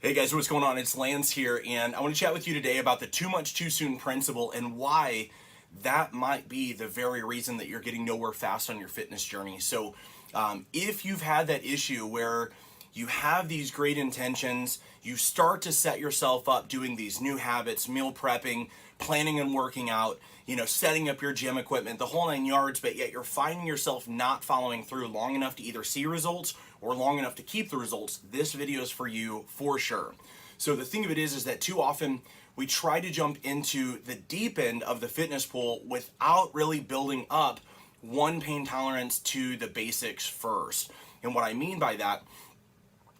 Hey guys, what's going on? It's Lance here, and I want to chat with you today about the too much too soon principle and why that might be the very reason that you're getting nowhere fast on your fitness journey. If you've had that issue where you have these great intentions, you start to set yourself up doing these new habits, meal prepping, planning and working out, setting up your gym equipment, the whole 9 yards, but yet you're finding yourself not following through long enough to either see results or long enough to keep the results, this video is for you for sure. So the thing of it is that too often we try to jump into the deep end of the fitness pool without really building up one pain tolerance to the basics first. And what I mean by that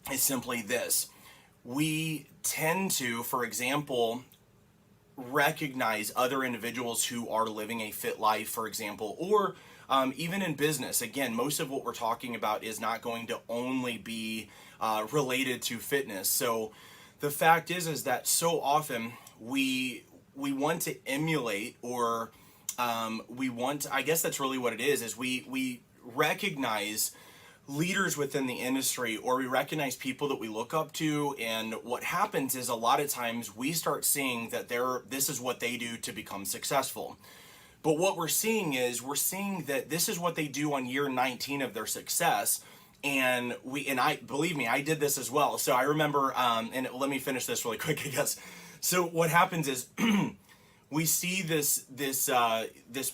is simply this. We tend to, for example, recognize other individuals who are living a fit life, for example, or even in business. Again, most of what we're talking about is not going to only be related to fitness. So the fact is that so often we want to emulate, or I guess that's really what it is we recognize leaders within the industry, or we recognize people that we look up to, and what happens is a lot of times we start seeing that this is what they do to become successful. But what we're seeing that this is what they do on year 19 of their success. And I believe me, I did this as well. So I remember, and let me finish this really quick, I guess. So what happens is we see this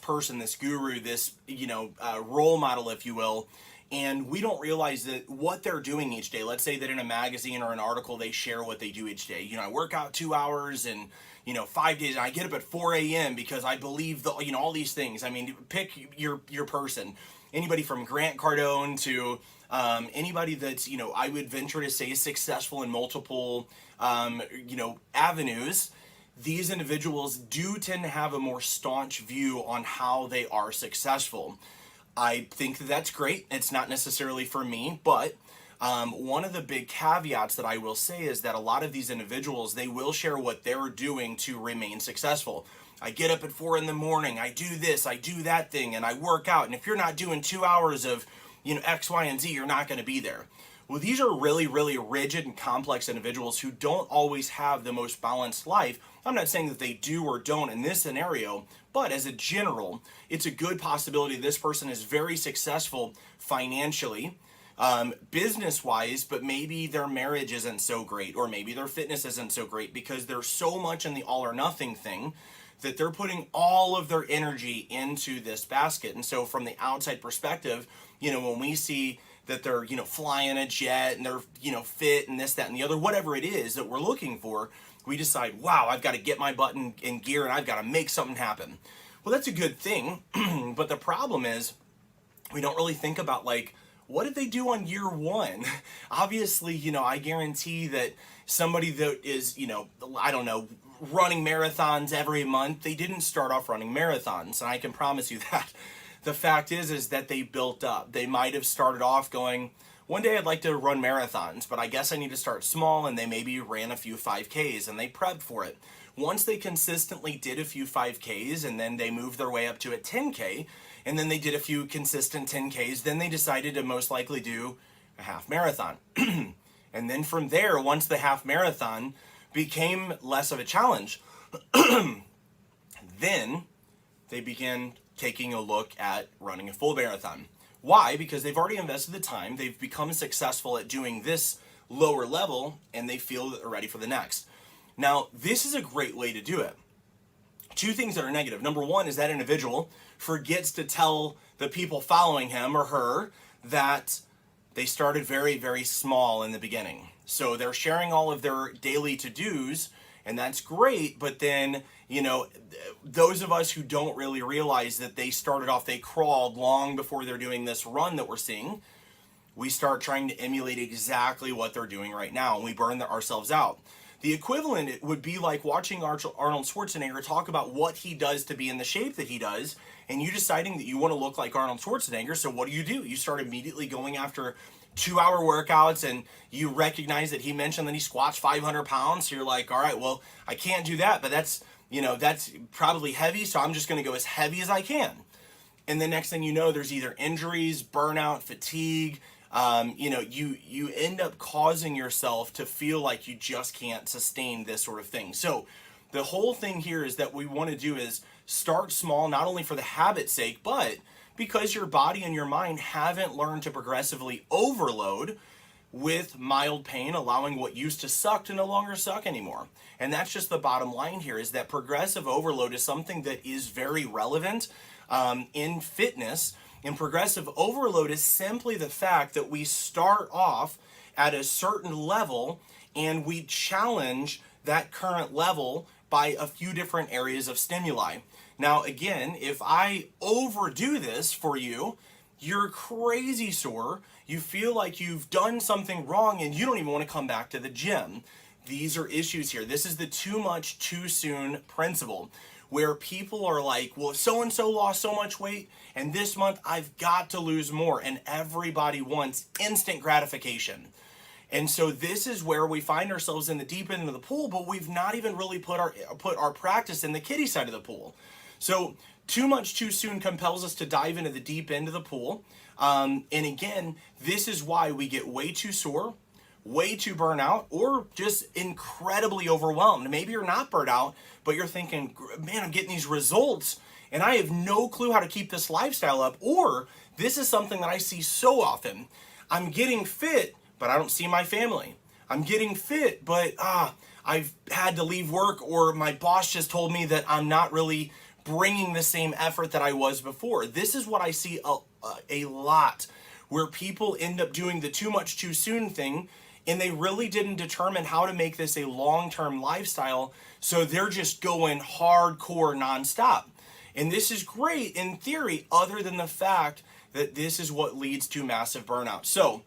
person, this guru, this role model, if you will, and we don't realize that what they're doing each day. Let's say that in a magazine or an article they share what they do each day. I work out 2 hours and 5 days, and I get up at 4 a.m. because I believe all these things. I mean, pick your person. Anybody from Grant Cardone to anybody that's I would venture to say successful in multiple avenues. These individuals do tend to have a more staunch view on how they are successful. I think that's great. It's not necessarily for me, but one of the big caveats that I will say is that a lot of these individuals, they will share what they're doing to remain successful. I get up at 4 in the morning, I do this, I do that thing, and I work out. And if you're not doing 2 hours of X, Y, and Z, you're not going to be there. Well, these are really, really rigid and complex individuals who don't always have the most balanced life. I'm not saying that they do or don't in this scenario, but as a general, it's a good possibility this person is very successful financially, business-wise, but maybe their marriage isn't so great, or maybe their fitness isn't so great because they're so much in the all or nothing thing that they're putting all of their energy into this basket. And so from the outside perspective, when we see that they're, flying a jet and they're, fit and this, that, and the other, whatever it is that we're looking for, we decide, wow, I've got to get my butt in gear and I've got to make something happen. Well, that's a good thing. But the problem is we don't really think about, what did they do on year one? Obviously, I guarantee that somebody that is, I don't know, running marathons every month, they didn't start off running marathons. And I can promise you that. The fact is that they built up. They might have started off going, one day I'd like to run marathons, but I guess I need to start small, and they maybe ran a few 5Ks and they prepped for it. Once they consistently did a few 5Ks, and then they moved their way up to a 10K, and then they did a few consistent 10Ks, then they decided to most likely do a half marathon. And then from there, once the half marathon became less of a challenge, then they began taking a look at running a full marathon. Why? Because they've already invested the time, they've become successful at doing this lower level, and they feel that they're ready for the next. Now, this is a great way to do it. Two things that are negative. Number one is that individual forgets to tell the people following him or her that they started very, very small in the beginning. So they're sharing all of their daily to-dos, and that's great, but then, those of us who don't really realize that they started off, they crawled long before they're doing this run that we're seeing, we start trying to emulate exactly what they're doing right now, and we burn ourselves out. The equivalent would be like watching Arnold Schwarzenegger talk about what he does to be in the shape that he does, and you deciding that you want to look like Arnold Schwarzenegger, so what do? You start immediately going after 2-hour workouts, and you recognize that he mentioned that he squats 500 pounds, so you're like, all right, well, I can't do that, but that's probably heavy, so I'm just going to go as heavy as I can. And the next thing you know, there's either injuries, burnout, fatigue, you end up causing yourself to feel like you just can't sustain this sort of thing. So the whole thing here is that we want to do is start small, not only for the habit's sake, but because your body and your mind haven't learned to progressively overload with mild pain, allowing what used to suck to no longer suck anymore. And that's just the bottom line here, is that progressive overload is something that is very relevant in fitness. And progressive overload is simply the fact that we start off at a certain level and we challenge that current level by a few different areas of stimuli. Now, again, if I overdo this for you, you're crazy sore, you feel like you've done something wrong, and you don't even want to come back to the gym. These are issues here. This is the too much too soon principle, where people are like, well, so-and-so lost so much weight, and this month I've got to lose more, and everybody wants instant gratification. And so this is where we find ourselves in the deep end of the pool, but we've not even really put our practice in the kiddie side of the pool. So too much too soon compels us to dive into the deep end of the pool. And again, this is why we get way too sore, way too burnt out, or just incredibly overwhelmed. Maybe you're not burnt out, but you're thinking, man, I'm getting these results and I have no clue how to keep this lifestyle up. Or this is something that I see so often. I'm getting fit, but I don't see my family. I'm getting fit, but I've had to leave work, or my boss just told me that I'm not really bringing the same effort that I was before. This is what I see a lot, where people end up doing the too much too soon thing, and they really didn't determine how to make this a long-term lifestyle, so they're just going hardcore nonstop. And this is great in theory, other than the fact that this is what leads to massive burnout. So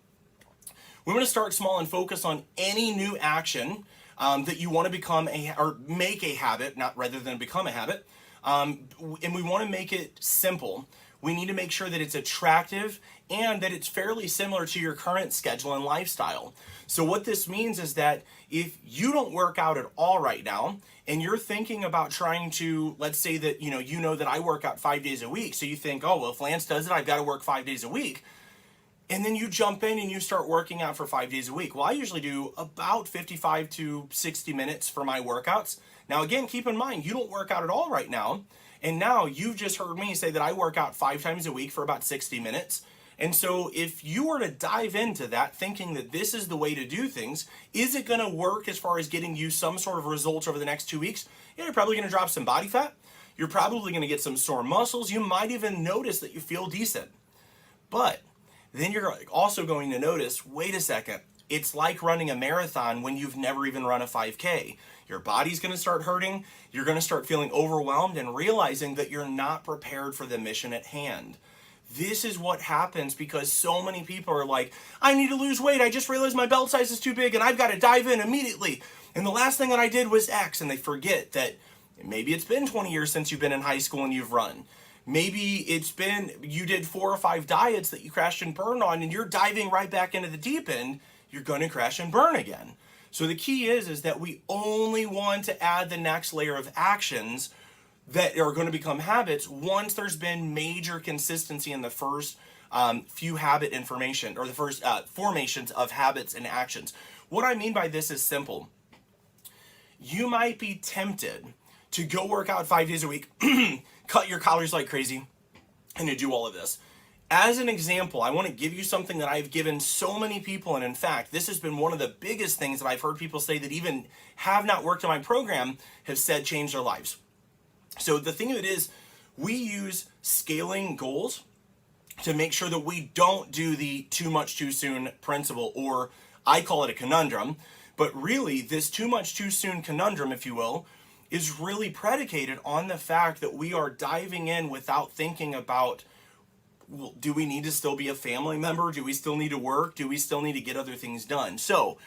we want to start small and focus on any new action that you want to become or make a habit, not rather than become a habit. And we want to make it simple. We need to make sure that it's attractive and that it's fairly similar to your current schedule and lifestyle. So what this means is that if you don't work out at all right now, and you're thinking about trying to, let's say that you know that I work out 5 days a week, so you think, oh well, if Lance does it, I've got to work 5 days a week. And then you jump in and you start working out for 5 days a week. Well, I usually do about 55 to 60 minutes for my workouts. Now, again, keep in mind, you don't work out at all right now. And now you've just heard me say that I work out 5 times a week for about 60 minutes. And so if you were to dive into that thinking that this is the way to do things, is it going to work as far as getting you some sort of results over the next 2 weeks? Yeah, you're probably going to drop some body fat. You're probably going to get some sore muscles. You might even notice that you feel decent. But then you're also going to notice, wait a second, it's like running a marathon when you've never even run a 5K. Your body's going to start hurting. You're going to start feeling overwhelmed and realizing that you're not prepared for the mission at hand. This is what happens because so many people are like, I need to lose weight. I just realized my belt size is too big and I've got to dive in immediately. And the last thing that I did was X. And they forget that maybe it's been 20 years since you've been in high school and you've run. Maybe you did 4 or 5 diets that you crashed and burned on, and you're diving right back into the deep end. You're going to crash and burn again. So the key is that we only want to add the next layer of actions that are going to become habits once there's been major consistency in the first few habit information, or the first formations of habits and actions. What I mean by this is simple. You might be tempted to go work out 5 days a week, cut your calories like crazy, and to do all of this. As an example, I want to give you something that I've given so many people, and in fact, this has been one of the biggest things that I've heard people say that even have not worked in my program have said changed their lives. So the thing of it is, we use scaling goals to make sure that we don't do the too much too soon principle, or I call it a conundrum, but really this too much too soon conundrum, if you will, is really predicated on the fact that we are diving in without thinking about, well, do we need to still be a family member? Do we still need to work? Do we still need to get other things done? So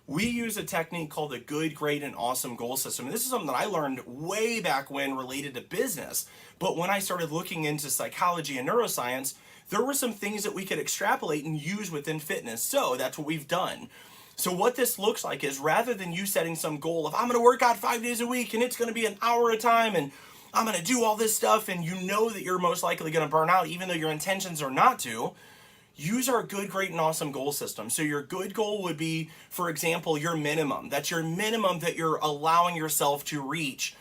we use a technique called the good, great, and awesome goal system. And this is something that I learned way back when related to business. But when I started looking into psychology and neuroscience, there were some things that we could extrapolate and use within fitness. So that's what we've done. So what this looks like is, rather than you setting some goal of, I'm going to work out 5 days a week and it's going to be an hour at a time and I'm going to do all this stuff, and you know that you're most likely going to burn out even though your intentions are not to, use our good, great, and awesome goal system. So your good goal would be, for example, your minimum. That's your minimum that you're allowing yourself to reach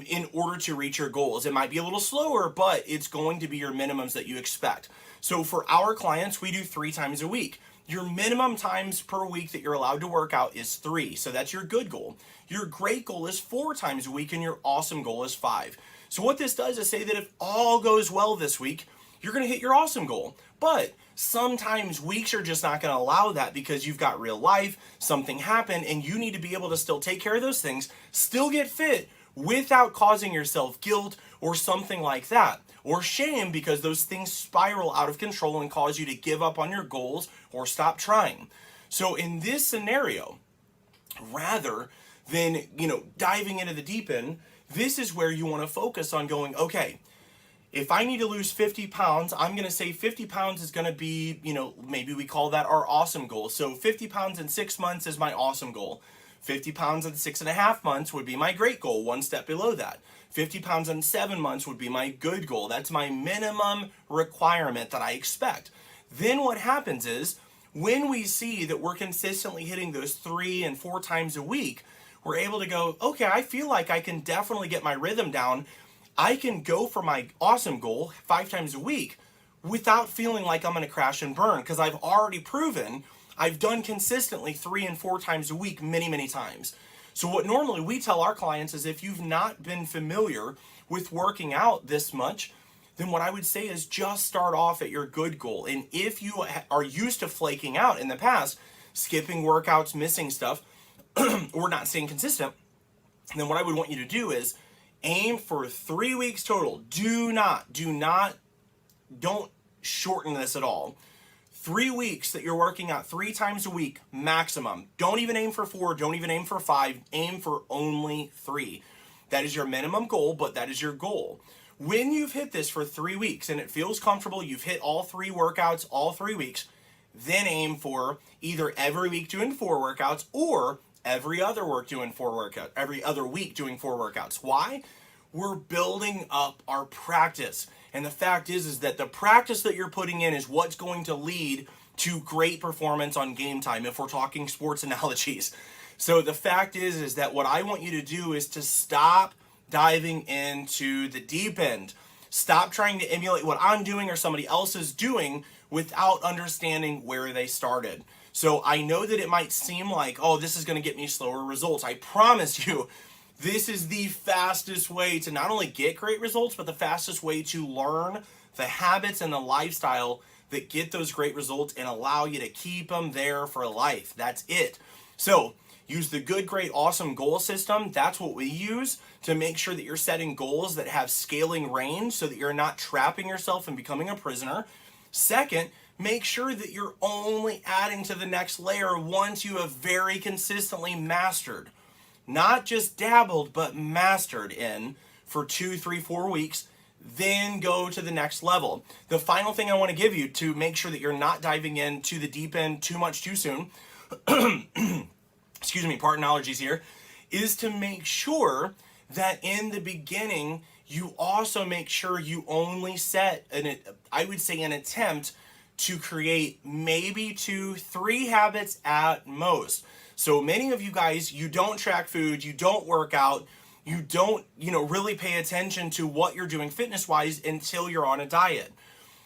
in order to reach your goals. It might be a little slower, but it's going to be your minimums that you expect. So for our clients, we do 3 times a week. Your minimum times per week that you're allowed to work out is 3. So that's your good goal. Your great goal is 4 times a week, and your awesome goal is 5. So what this does is say that if all goes well this week, you're going to hit your awesome goal. But sometimes weeks are just not going to allow that because you've got real life, something happened, and you need to be able to still take care of those things, still get fit without causing yourself guilt or something like that, or shame because those things spiral out of control and cause you to give up on your goals or stop trying. So in this scenario, rather than, diving into the deep end, this is where you want to focus on going, okay, if I need to lose 50 pounds, I'm going to say 50 pounds is going to be, maybe we call that our awesome goal. So 50 pounds in 6 months is my awesome goal. 50 pounds in 6.5 months would be my great goal, one step below that. 50 pounds in 7 months would be my good goal. That's my minimum requirement that I expect. Then what happens is, when we see that we're consistently hitting those 3 and 4 times a week, we're able to go, okay, I feel like I can definitely get my rhythm down. I can go for my awesome goal 5 times a week without feeling like I'm going to crash and burn, because I've already proven I've done consistently 3 and 4 times a week many, many times. So what normally we tell our clients is, if you've not been familiar with working out this much, then what I would say is just start off at your good goal. And if you are used to flaking out in the past, skipping workouts, missing stuff, or not staying consistent, then what I would want you to do is aim for 3 weeks total. Don't shorten this at all. 3 weeks that you're working out 3 times a week maximum. Don't even aim for 4, don't even aim for 5, aim for only 3. That is your minimum goal, but that is your goal. When you've hit this for 3 weeks and it feels comfortable, you've hit all 3 workouts all 3 weeks, then aim for either every week doing 4 workouts or every other week doing 4 workouts. Why? We're building up our practice. And the fact is that the practice that you're putting in is what's going to lead to great performance on game time, if we're talking sports analogies. So the fact is that what I want you to do is to stop diving into the deep end. Stop trying to emulate what I'm doing or somebody else is doing without understanding where they started. So I know that it might seem like, oh, this is going to get me slower results. I promise you, this is the fastest way to not only get great results, but the fastest way to learn the habits and the lifestyle that get those great results and allow you to keep them there for life. That's it. So use the good, great, awesome goal system. That's what we use to make sure that you're setting goals that have scaling range so that you're not trapping yourself and becoming a prisoner. Second, make sure that you're only adding to the next layer once you have very consistently mastered. Not just dabbled, but mastered in for 2, 3, 4 weeks, then go to the next level. The final thing I want to give you to make sure that you're not diving into the deep end too much too soon, excuse me, pardon allergies here, is to make sure that in the beginning, you also make sure you only set, an attempt to create maybe 2, 3 habits at most. So many of you guys, you don't track food, you don't work out, you don't, really pay attention to what you're doing fitness-wise until you're on a diet.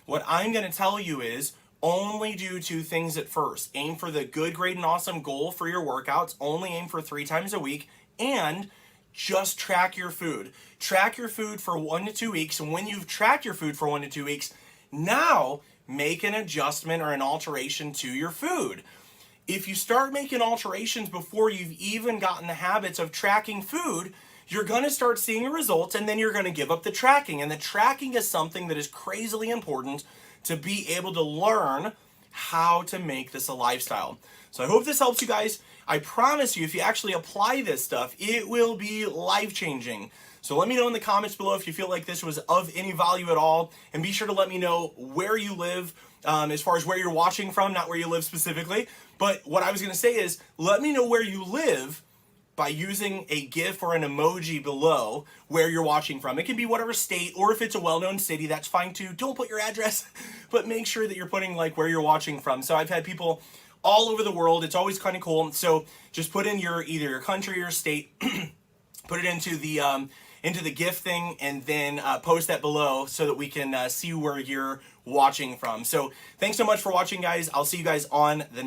What I'm going to tell you is only do 2 things at first. Aim for the good, great, and awesome goal for your workouts. Only aim for 3 times a week, and just track your food. Track your food for 1 to 2 weeks, and when you've tracked your food for 1 to 2 weeks, now make an adjustment or an alteration to your food. If you start making alterations before you've even gotten the habits of tracking food, you're going to start seeing results, and then you're going to give up the tracking. And the tracking is something that is crazily important to be able to learn how to make this a lifestyle. So I hope this helps you guys. I promise you, if you actually apply this stuff, it will be life-changing. So let me know in the comments below if you feel like this was of any value at all, and be sure to let me know where you live, as far as where you're watching from, not where you live specifically. But what I was going to say is, let me know where you live by using a GIF or an emoji below where you're watching from. It can be whatever state, or if it's a well-known city, that's fine too. Don't put your address, but make sure that you're putting like where you're watching from. So I've had people all over the world. It's always kind of cool. So just put in either your country or state, put it into the GIF thing, and then post that below so that we can see where you're watching from. So thanks so much for watching, guys. I'll see you guys on the